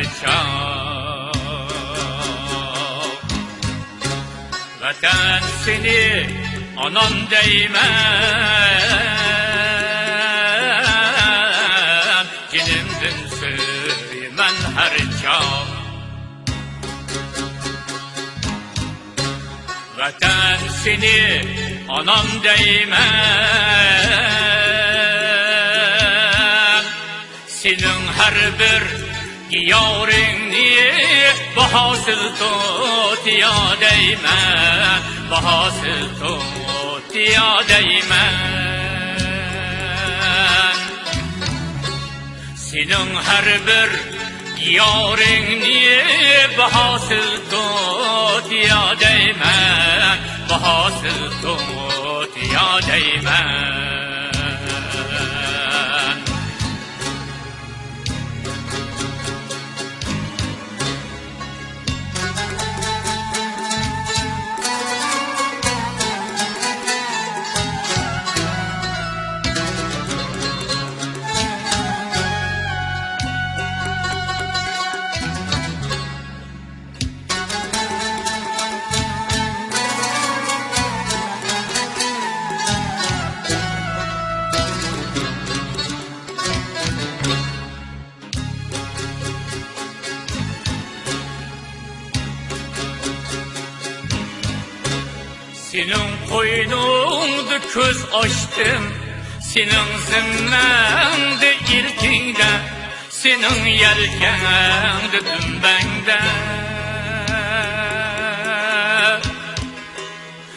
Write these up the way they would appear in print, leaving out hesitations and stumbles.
çağ. Vatan seni anam değmem, cinimdin söymen her çağ. Vatan seni anam değmem, senin her bir giyarini bahasıl tut ya değmem, bahasıl tut ya değmem. Senin her bir giyarini bahasıl tut ya değmem, bahasıl tut ya değmem. Senin koynunda köz açtım, senin zimmende ilkinde, senin yelkende dümbende.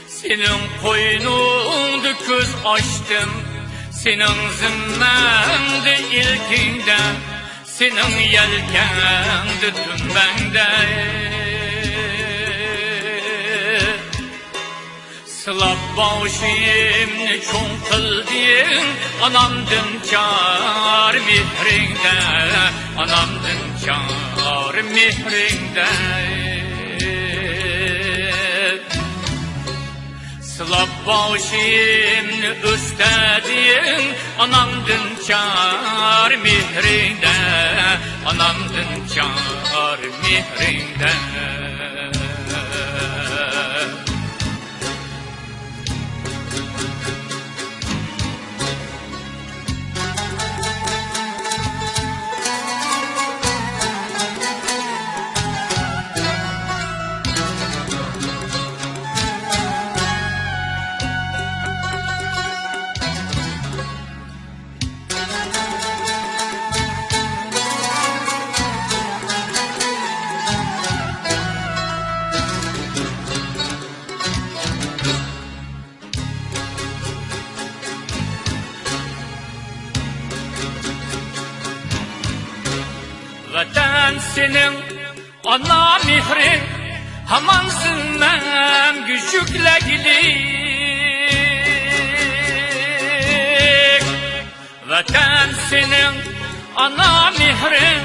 Senin koynunda köz açtım, senin zimmende ilkinde, senin yelkende dümbende. Sılap başımni çoğun kıldın, anamdın çar mihrinde, anamdın çar mihrinde. Sılap başımni üstedin, anamdın çar mihrinde, anamdın çar mihrinde. Vatan senin ana mihrin, haman zilmem güçükle gidik. Vatan senin ana mihrin,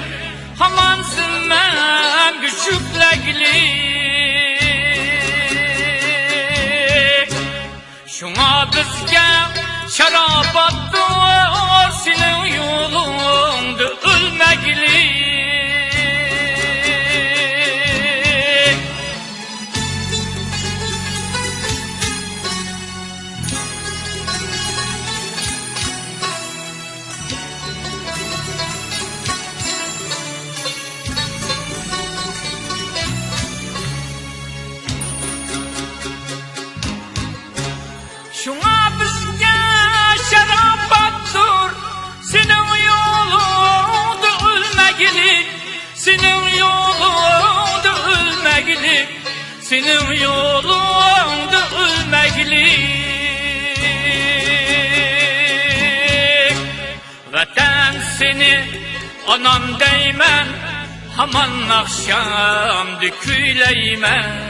haman zilmem güçükle gidik. Şuna bizge şarabatdır, senin yolunda ölmegili. Şuna bizge şarabatdır, senin yolunda ölmegili, senin yolunda ölmegili, senin yolunda ölmegili. Vatan seni anam değmen, haman akşamdı küyleymen,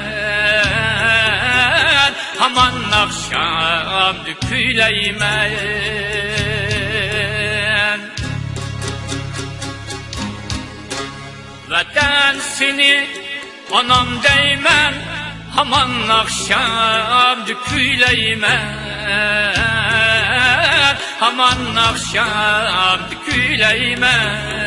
haman akşamdı küyleymen. Vatan seni anam değmen, haman akşamdı küyleymen, haman akşamdı küyleymen.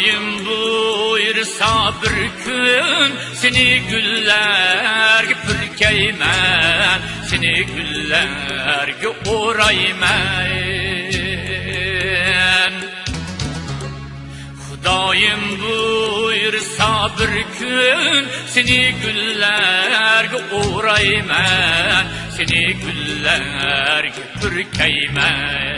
Hudaym buyursa bir gün seni güllerge pürkeymen, seni güllerge oraymen. Hudaym buyursa bir gün seni güllerge oraymen, seni güllerge pürkeymen.